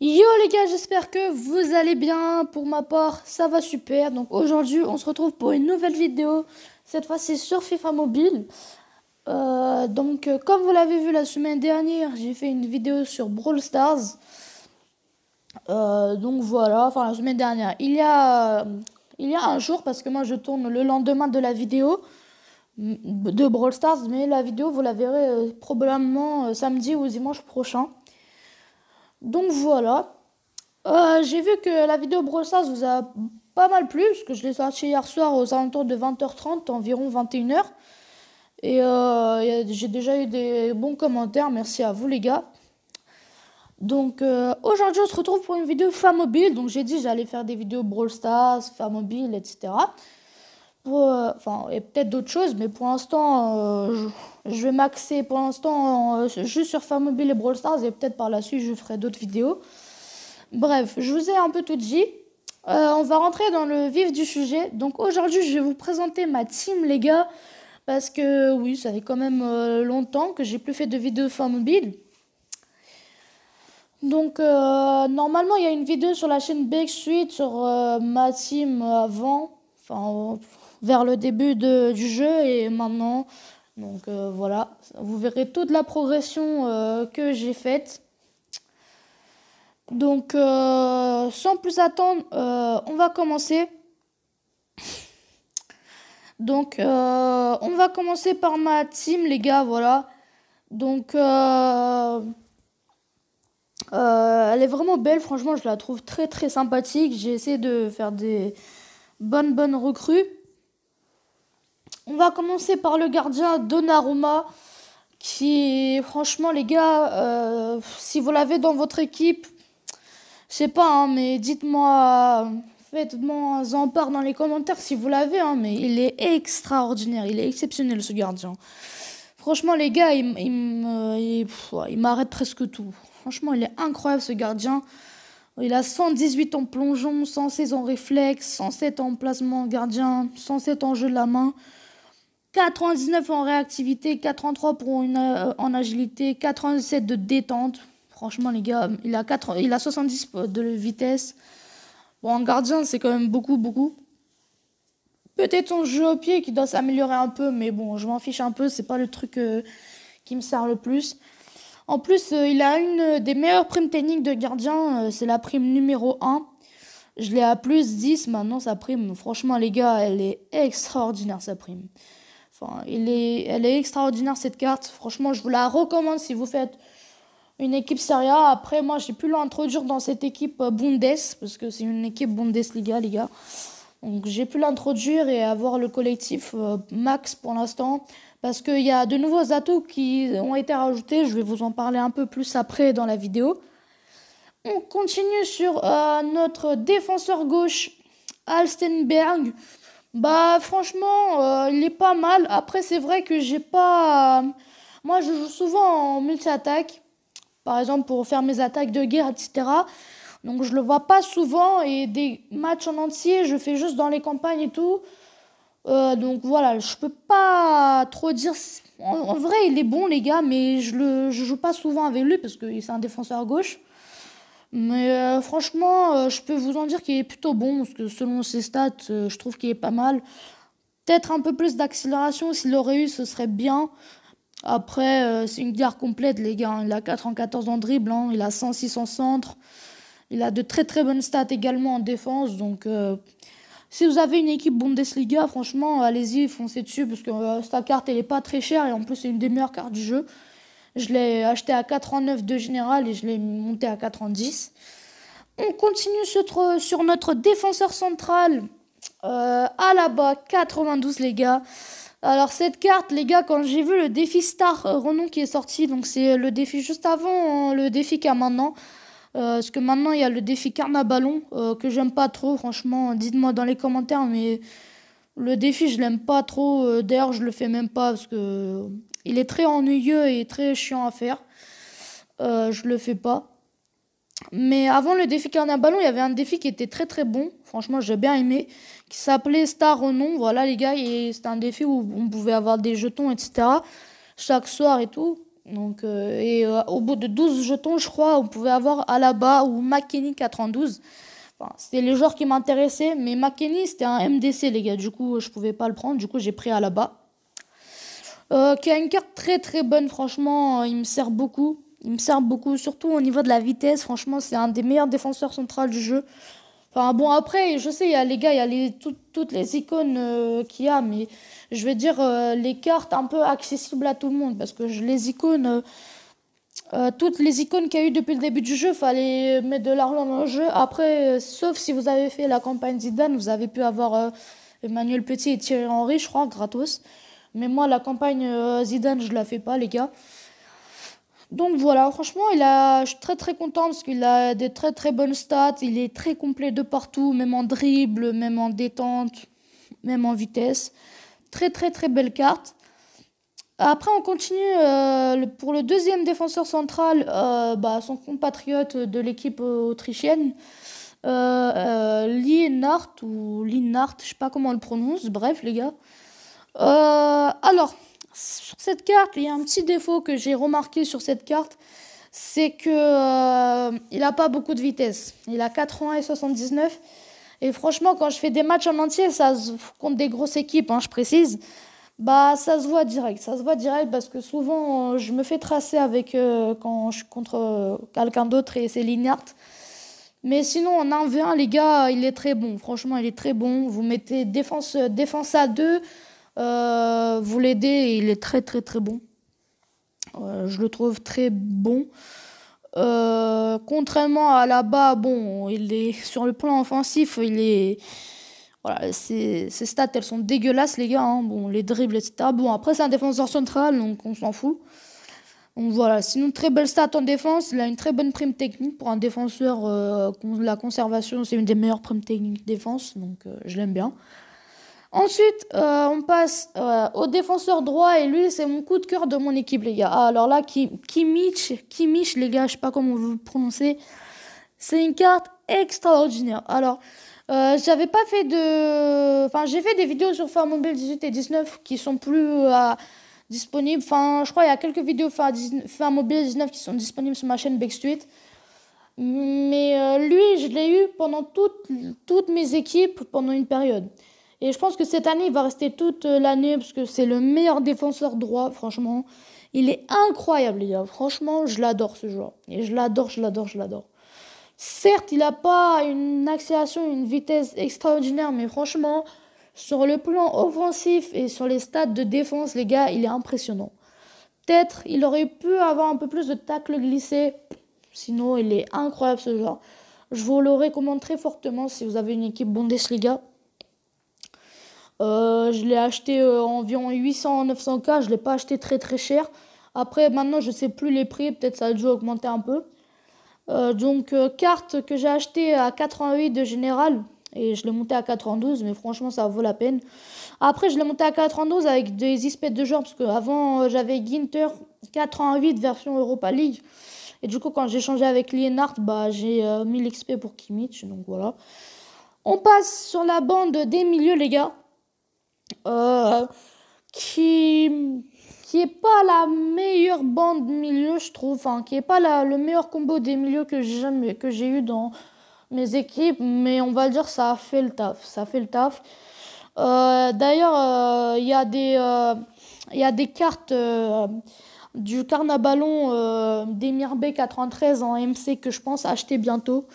Yo les gars, j'espère que vous allez bien. Pour ma part, ça va super. Donc aujourd'hui, on se retrouve pour une nouvelle vidéo. Cette fois-ci sur FIFA Mobile. Comme vous l'avez vu la semaine dernière, j'ai fait une vidéo sur Brawl Stars. Donc voilà, enfin la semaine dernière. Il y a un jour, parce que moi je tourne le lendemain de la vidéo de Brawl Stars. Mais la vidéo, vous la verrez probablement samedi ou dimanche prochain. Donc voilà. J'ai vu que la vidéo Brawl Stars vous a pas mal plu, parce que je l'ai sorti hier soir aux alentours de 20h30, environ 21h. J'ai déjà eu des bons commentaires, merci à vous les gars. Donc aujourd'hui on se retrouve pour une vidéo Famobile. Donc j'ai dit que j'allais faire des vidéos Brawl Stars, Famobile, etc. Et peut-être d'autres choses, mais pour l'instant je vais m'axer pour l'instant juste sur Famobile et Brawl Stars, et peut-être par la suite je ferai d'autres vidéos. Bref, je vous ai un peu tout dit. On va rentrer dans le vif du sujet. Donc aujourd'hui, je vais vous présenter ma team, les gars. Parce que oui, ça fait quand même longtemps que j'ai plus fait de vidéos fin mobile. Donc normalement, il y a une vidéo sur la chaîne Big Suite sur ma team avant. Vers le début du jeu et maintenant. Donc voilà, vous verrez toute la progression que j'ai faite. Donc, sans plus attendre, on va commencer. Donc, on va commencer par ma team, les gars, voilà. Donc, elle est vraiment belle, franchement, je la trouve très très sympathique. J'ai essayé de faire des bonnes recrues. On va commencer par le gardien Donnarumma, qui, franchement, les gars, si vous l'avez dans votre équipe, je sais pas, hein, mais dites-moi, faites-moi en part dans les commentaires si vous l'avez, hein, mais il est extraordinaire, il est exceptionnel ce gardien. Franchement, les gars, il m'arrête presque tout. Franchement, il est incroyable ce gardien. Il a 118 en plongeon, 116 en réflexe, 107 en placement gardien, 107 en jeu de la main, 99 en réactivité, 83 en agilité, 97 de détente. Franchement, les gars, il a 70 de vitesse. Bon, en gardien, c'est quand même beaucoup. Peut-être son jeu au pied qui doit s'améliorer un peu, mais bon, je m'en fiche un peu, c'est pas le truc qui me sert le plus. En plus, il a une des meilleures primes techniques de gardien, c'est la prime numéro 1. Je l'ai à plus 10 maintenant, sa prime. Franchement, les gars, elle est extraordinaire, sa prime. Elle est extraordinaire, cette carte. Franchement, je vous la recommande si vous faites une équipe Serie A. Après, moi, j'ai pu l'introduire dans cette équipe Bundes, parce que c'est une équipe Bundesliga, les gars. Donc, j'ai pu l'introduire et avoir le collectif max pour l'instant, parce qu'il y a de nouveaux atouts qui ont été rajoutés. Je vais vous en parler un peu plus après dans la vidéo. On continue sur notre défenseur gauche, Alstenberg. Bah, franchement, il est pas mal. Après, c'est vrai que j'ai pas... Moi, je joue souvent en multi-attaque. Par exemple, pour faire mes attaques de guerre, etc. Donc, je le vois pas souvent. Et des matchs en entier, je fais juste dans les campagnes et tout. Donc, voilà, je peux pas trop dire... En vrai, il est bon, les gars, mais je joue pas souvent avec lui parce que c'est un défenseur gauche. Mais franchement, je peux vous en dire qu'il est plutôt bon, parce que selon ses stats, je trouve qu'il est pas mal. Peut-être un peu plus d'accélération, s'il aurait eu, ce serait bien. Après, c'est une guerre complète, les gars, hein. Il a 4 en 14 en dribble, hein. Il a 106 en centre. Il a de très bonnes stats également en défense. Donc, si vous avez une équipe Bundesliga, franchement, allez-y, foncez dessus, parce que cette carte, elle est pas très chère, et en plus, c'est une des meilleures cartes du jeu. Je l'ai acheté à 89 de général et je l'ai monté à 90. On continue sur notre défenseur central. Alaba 92, les gars. Alors cette carte, les gars, quand j'ai vu le défi Star Renom qui est sorti, donc c'est le défi juste avant le défi qu'il y a maintenant. Parce que maintenant il y a le défi Carnaballon que j'aime pas trop, franchement. Dites-moi dans les commentaires, mais le défi je l'aime pas trop. D'ailleurs je le fais même pas parce que il est très ennuyeux et très chiant à faire. Je le fais pas. Mais avant le défi Carnaballon, il y avait un défi qui était très bon. Franchement, j'ai bien aimé. Qui s'appelait Star Renom. Voilà, les gars. Et c'était un défi où on pouvait avoir des jetons, etc. chaque soir et tout. Donc, au bout de 12 jetons, je crois, on pouvait avoir Alaba ou McKennie 92. Enfin, c'était les joueurs qui m'intéressaient, mais McKennie, c'était un MDC, les gars. Du coup, je pouvais pas le prendre. Du coup, j'ai pris Alaba. Qui a une carte très très bonne, franchement, il me sert beaucoup. Il me sert beaucoup, surtout au niveau de la vitesse. Franchement, c'est un des meilleurs défenseurs centrales du jeu. Enfin bon, après, je sais, il y a les gars, il y a toutes les icônes qu'il y a, mais je vais dire les cartes un peu accessibles à tout le monde, parce que les icônes, toutes les icônes qu'il y a eu depuis le début du jeu, fallait mettre de l'argent dans le jeu. Après, sauf si vous avez fait la campagne Zidane, vous avez pu avoir Emmanuel Petit et Thierry Henry, je crois, gratos. Mais moi, la campagne Zidane, je la fais pas, les gars. Donc voilà, franchement, je suis très très content parce qu'il a des très très bonnes stats. Il est très complet de partout, même en dribble, même en détente, même en vitesse. Très très très belle carte. Après, on continue pour le deuxième défenseur central, son compatriote de l'équipe autrichienne, Lienhardt ou Lienhardt, je sais pas comment on le prononce. Bref, les gars. Alors, sur cette carte, il y a un petit défaut que j'ai remarqué sur cette carte, c'est que il a pas beaucoup de vitesse. Il a 80 et 79. Et franchement, quand je fais des matchs en entier, contre des grosses équipes, hein, je précise, bah ça se voit direct. Ça se voit direct parce que souvent, je me fais tracer avec quand je suis contre quelqu'un d'autre et c'est Lignart. Mais sinon, en 1v1, les gars, il est très bon. Franchement, il est très bon. Vous mettez défense à 2. Vous l'aidez et il est très très très bon. Je le trouve très bon. Contrairement à là-bas, bon, il est sur le plan offensif, il est. Voilà, ses stats, elles sont dégueulasses, les gars. Hein. Bon, les dribbles, etc. Bon, après, c'est un défenseur central, donc on s'en fout. Donc voilà, sinon, très belle stat en défense. Il a une très bonne prime technique pour un défenseur. La conservation, c'est une des meilleures primes techniques défense, donc je l'aime bien. Ensuite, on passe au défenseur droit et lui, c'est mon coup de cœur de mon équipe, les gars. Ah, alors là, Kimmich, les gars, je sais pas comment vous le prononcez. C'est une carte extraordinaire. Alors, j'avais pas fait de... Enfin, j'ai fait des vidéos sur Farmobile 18 et 19 qui sont plus disponibles. Enfin, je crois qu'il y a quelques vidéos Farmobile 19 qui sont disponibles sur ma chaîne Backstreet. Mais lui, je l'ai eu pendant toutes mes équipes pendant une période. Et je pense que cette année, il va rester toute l'année parce que c'est le meilleur défenseur droit, franchement. Il est incroyable, les gars. Franchement, je l'adore, ce joueur. Et je l'adore, je l'adore, je l'adore. Certes, il n'a pas une accélération, une vitesse extraordinaire, mais franchement, sur le plan offensif et sur les stats de défense, les gars, il est impressionnant. Peut-être, il aurait pu avoir un peu plus de tacle glissé. Sinon, il est incroyable, ce joueur. Je vous le recommande très fortement si vous avez une équipe Bundesliga. Je l'ai acheté environ 800-900K, je l'ai pas acheté très très cher. Après, maintenant, je sais plus les prix, peut-être ça a dû augmenter un peu. Carte que j'ai acheté à 88 de général, et je l'ai monté à 92, mais franchement, ça vaut la peine. Après, je l'ai monté à 92 avec des espèces de joueurs, parce qu'avant, j'avais Ginter 88 version Europa League. Et du coup, quand j'ai changé avec Lienhardt, bah, j'ai mis l'XP pour Kimmich, donc voilà. On passe sur la bande des milieux, les gars. Euh, qui qui est pas la meilleure bande milieu, je trouve, enfin qui est pas le meilleur combo des milieux que j'ai eu dans mes équipes, mais on va le dire, ça a fait le taf, ça fait le taf. D'ailleurs, il y a des cartes du Carnaballon d'Emir B 93 en MC que je pense acheter bientôt.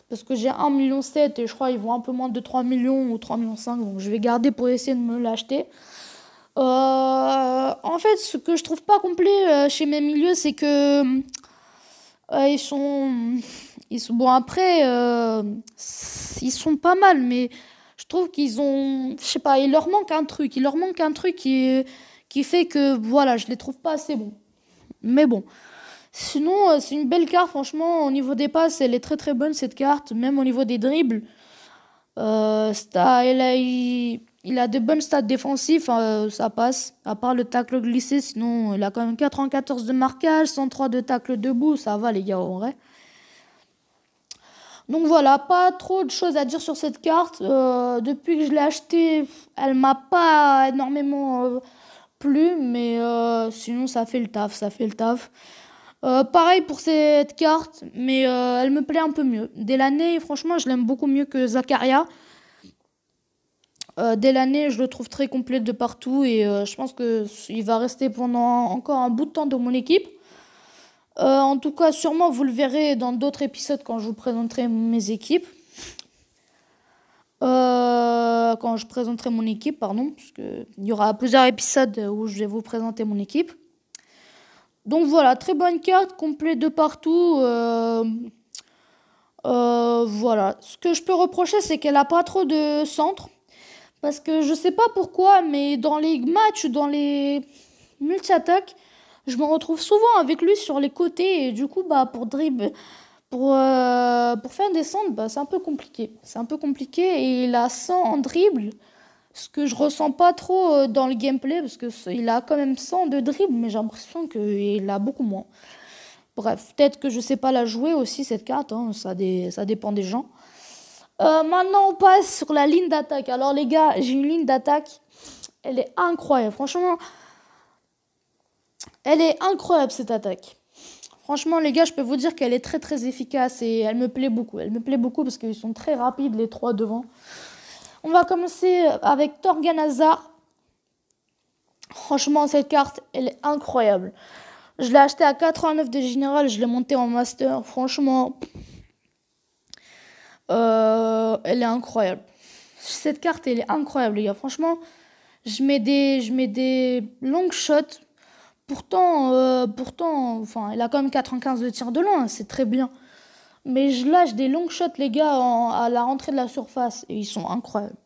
Parce que j'ai 1,7 million et je crois qu'ils vont un peu moins de 3 millions ou 3,5 millions. Donc je vais garder pour essayer de me l'acheter. En fait, ce que je trouve pas complet chez mes milieux, c'est que ils sont bon après, ils sont pas mal, mais je trouve qu'ils ont, je sais pas, il leur manque un truc. Il leur manque un truc qui fait que voilà, je les trouve pas assez bons. Mais bon. Sinon, c'est une belle carte, franchement. Au niveau des passes, elle est très très bonne cette carte. Même au niveau des dribbles, il a de bonnes stats défensives, ça passe. À part le tacle glissé, sinon il a quand même 94 de marquage, 103 de tacle debout. Ça va, les gars, en vrai. Donc voilà, pas trop de choses à dire sur cette carte. Depuis que je l'ai achetée, elle m'a pas énormément plus, mais sinon ça fait le taf, ça fait le taf. Pareil pour cette carte, mais elle me plaît un peu mieux. Dès l'année, franchement, je l'aime beaucoup mieux que Zakaria. Dès l'année, je le trouve très complet de partout et je pense que il va rester pendant encore un bout de temps dans mon équipe. En tout cas, sûrement vous le verrez dans d'autres épisodes quand je vous présenterai mes équipes. Quand je présenterai mon équipe, pardon, parce que il y aura plusieurs épisodes où je vais vous présenter mon équipe. Donc voilà, très bonne carte, complet de partout. Voilà. Ce que je peux reprocher, c'est qu'elle a pas trop de centre. Parce que je sais pas pourquoi, mais dans les matchs, dans les multi-attaques, je me retrouve souvent avec lui sur les côtés. Et du coup, bah, pour dribble, pour faire des centres, bah, c'est un peu compliqué. C'est un peu compliqué et il a 100 en dribble. Ce que je ressens pas trop dans le gameplay, parce que il a quand même 100 de dribble, mais j'ai l'impression qu'il a beaucoup moins. Bref, peut-être que je sais pas la jouer aussi, cette carte, hein, ça dépend des gens. Maintenant, on passe sur la ligne d'attaque. Alors, les gars, j'ai une ligne d'attaque. Elle est incroyable. Franchement, elle est incroyable, cette attaque. Franchement, les gars, je peux vous dire qu'elle est très très efficace et elle me plaît beaucoup. Elle me plaît beaucoup parce qu'ils sont très rapides, les trois devant. On va commencer avec Torgan Hazard. Franchement, cette carte, elle est incroyable. Je l'ai acheté à 89 de général, je l'ai monté en master. Franchement, elle est incroyable. Cette carte, elle est incroyable, les gars. Franchement, je mets des long shots. Pourtant, enfin, elle a quand même 95 de tir de loin, c'est très bien. Mais je lâche des long shots, les gars, à la rentrée de la surface. Et ils sont incroyables.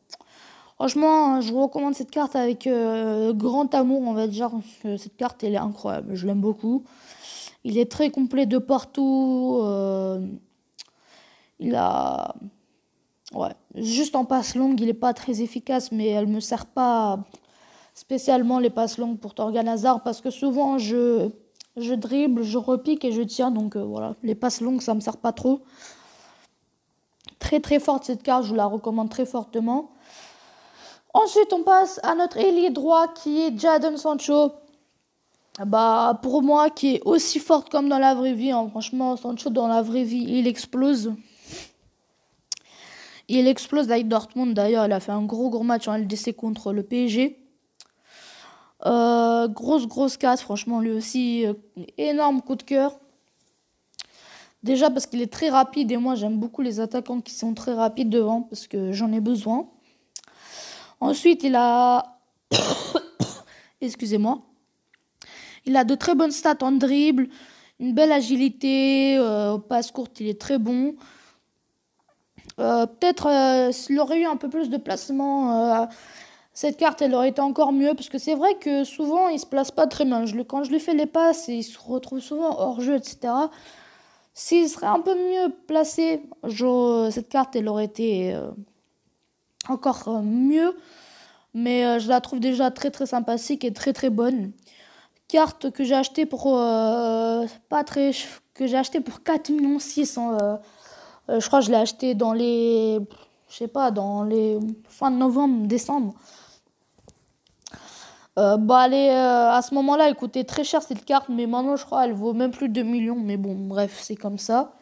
Franchement, je vous recommande cette carte avec grand amour, on va dire. Parce que cette carte, elle est incroyable. Je l'aime beaucoup. Il est très complet de partout. Il a... Ouais, juste en passe longue, il est pas très efficace, mais elle me sert pas spécialement les passes longues pour Torgan Hazard parce que souvent je dribble, je repique et je tire, donc voilà, les passes longues ça me sert pas trop. Très très forte cette carte, je vous la recommande très fortement. Ensuite on passe à notre ailier droit qui est Jadon Sancho. Bah pour moi qui est aussi forte comme dans la vraie vie, hein. Franchement Sancho dans la vraie vie il explose. Il explose avec Dortmund d'ailleurs, il a fait un gros match en LDC contre le PSG. Grosse carte, franchement, lui aussi, énorme coup de cœur. Déjà parce qu'il est très rapide et moi j'aime beaucoup les attaquants qui sont très rapides devant parce que j'en ai besoin. Ensuite, il a... Excusez-moi. Il a de très bonnes stats en dribble, une belle agilité, passe courte, il est très bon. Peut-être s'il aurait eu un peu plus de placement... cette carte, elle aurait été encore mieux, parce que c'est vrai que souvent, il se place pas très bien. Quand je lui fais les passes, il se retrouve souvent hors jeu, etc. S'il serait un peu mieux placé, genre, cette carte, elle aurait été encore mieux. Mais je la trouve déjà très sympathique et très bonne. Carte que j'ai achetée pour pas très, que j'ai acheté pour 4,6 millions. Je crois que je l'ai acheté dans les, je sais pas, dans les fin de novembre, décembre. Bah à ce moment-là, elle coûtait très cher cette carte, mais maintenant je crois elle vaut même plus de 2 millions. Mais bon, bref, c'est comme ça.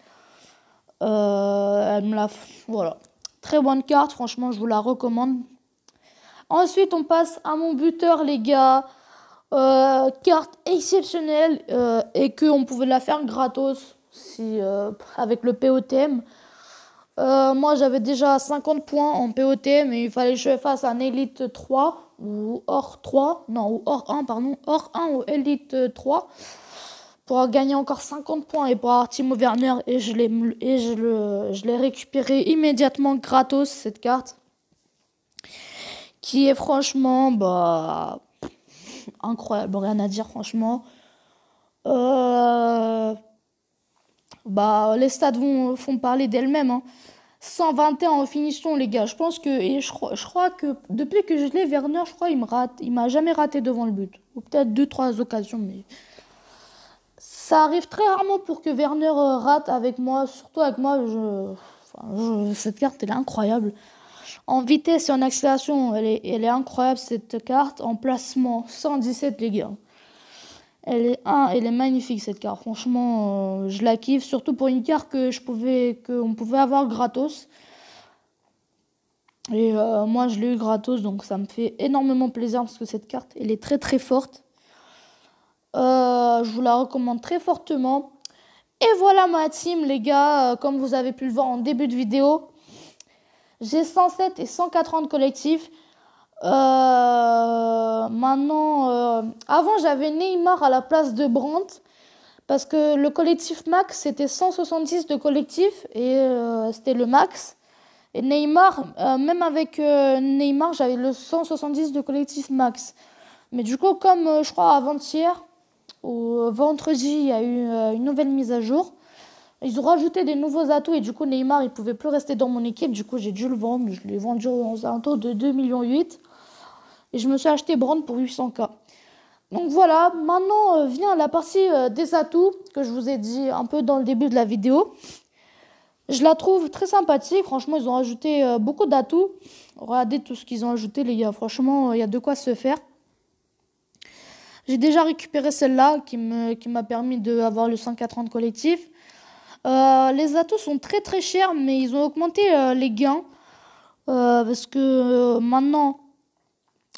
Elle me l'a, voilà. Très bonne carte, franchement, je vous la recommande. Ensuite, on passe à mon buteur, les gars. Carte exceptionnelle et que on pouvait la faire gratos si avec le POTM. Moi, j'avais déjà 50 points en POT, mais il fallait que je fasse un Elite 3 ou hors 3, non, ou hors 1, pardon, hors 1 ou Elite 3 pour gagner encore 50 points et pour avoir Timo Werner et je l'ai récupéré immédiatement gratos cette carte qui est franchement bah incroyable, rien à dire franchement. Bah les stats font parler d'elles-mêmes, hein. 121 en finition, les gars. Je pense que et je crois que depuis que je l'ai, Werner, je crois il m'a jamais raté devant le but, ou peut-être 2 3 occasions, mais ça arrive très rarement pour que Werner rate avec moi, surtout avec moi. Cette carte elle est incroyable. En vitesse et en accélération, elle est incroyable cette carte. En placement, 117 les gars. Elle est magnifique cette carte. Franchement, je la kiffe. Surtout pour une carte qu'on pouvait avoir gratos. Et moi, je l'ai eu gratos, donc ça me fait énormément plaisir parce que cette carte, elle est très très forte. Je vous la recommande très fortement. Et voilà ma team, les gars. Comme vous avez pu le voir en début de vidéo, j'ai 107 et 180 collectifs. Maintenant, avant, j'avais Neymar à la place de Brandt. Parce que le collectif max, c'était 170 de collectif. Et c'était le max. Et Neymar, même avec Neymar, j'avais le 170 de collectif max. Mais du coup, comme je crois avant-hier ou vendredi, il y a eu une nouvelle mise à jour. Ils ont rajouté des nouveaux atouts et du coup, Neymar, il pouvait plus rester dans mon équipe. Du coup, j'ai dû le vendre. Je l'ai vendu aux alentours de 2,8 millions. Et je me suis acheté Brand pour 800K. Donc voilà, maintenant vient la partie des atouts que je vous ai dit un peu dans le début de la vidéo. Je la trouve très sympathique. Franchement, ils ont ajouté beaucoup d'atouts. Regardez tout ce qu'ils ont ajouté, les gars. Franchement, il y a de quoi se faire. J'ai déjà récupéré celle-là qui m'a permis d'avoir le 180 collectif. Les atouts sont très très chers, mais ils ont augmenté les gains. Parce que maintenant...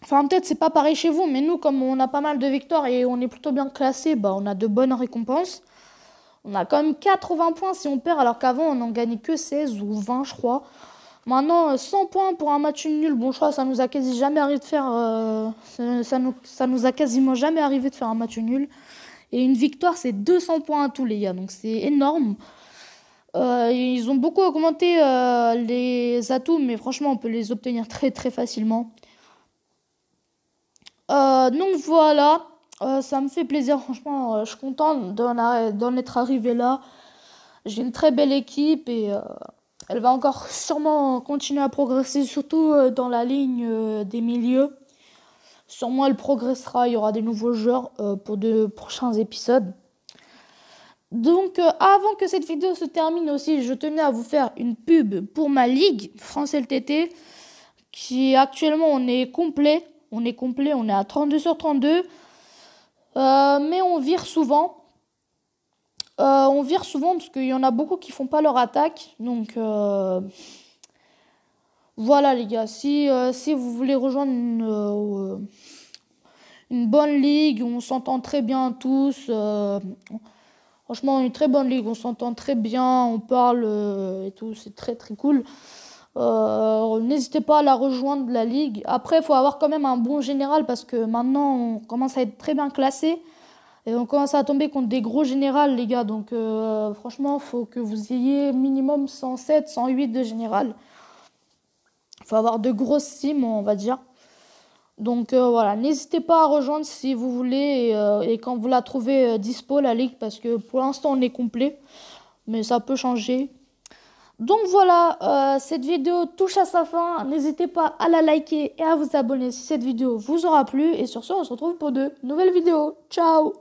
Enfin, peut-être c'est pas pareil chez vous, mais nous, comme on a pas mal de victoires et on est plutôt bien classé, bah, on a de bonnes récompenses. On a quand même 80 points si on perd, alors qu'avant, on n'en gagnait que 16 ou 20, je crois. Maintenant, 100 points pour un match nul, bon, je crois que ça nous a quasi jamais arrivé de faire... ça nous a quasiment jamais arrivé de faire un match nul. Et une victoire, c'est 200 points à tous, les gars, donc c'est énorme. Ils ont beaucoup augmenté les atouts, mais franchement, on peut les obtenir très très facilement. Donc voilà, ça me fait plaisir, franchement, je suis contente d'en être arrivé là. J'ai une très belle équipe et elle va encore sûrement continuer à progresser, surtout dans la ligne des milieux. Sûrement elle progressera, il y aura des nouveaux joueurs pour de prochains épisodes. Donc avant que cette vidéo se termine aussi, je tenais à vous faire une pub pour ma ligue France LTT, qui actuellement on est complet. On est à 32 sur 32. Mais on vire souvent. Parce qu'il y en a beaucoup qui font pas leur attaque. Donc voilà les gars. Si vous voulez rejoindre une bonne ligue où on s'entend très bien tous. Franchement, une très bonne ligue. On s'entend très bien. On parle et tout. C'est très très cool. N'hésitez pas à la rejoindre, la ligue. Après, il faut avoir quand même un bon général parce que maintenant, on commence à être très bien classé. Et on commence à tomber contre des gros générales, les gars. Donc, franchement, il faut que vous ayez minimum 107, 108 de général. Il faut avoir de grosses teams, on va dire. Donc, voilà. N'hésitez pas à rejoindre si vous voulez. Et quand vous la trouvez dispo, la ligue. Parce que pour l'instant, on est complet. Mais ça peut changer. Donc voilà, cette vidéo touche à sa fin. N'hésitez pas à la liker et à vous abonner si cette vidéo vous aura plu. Et sur ce, on se retrouve pour de nouvelles vidéos. Ciao!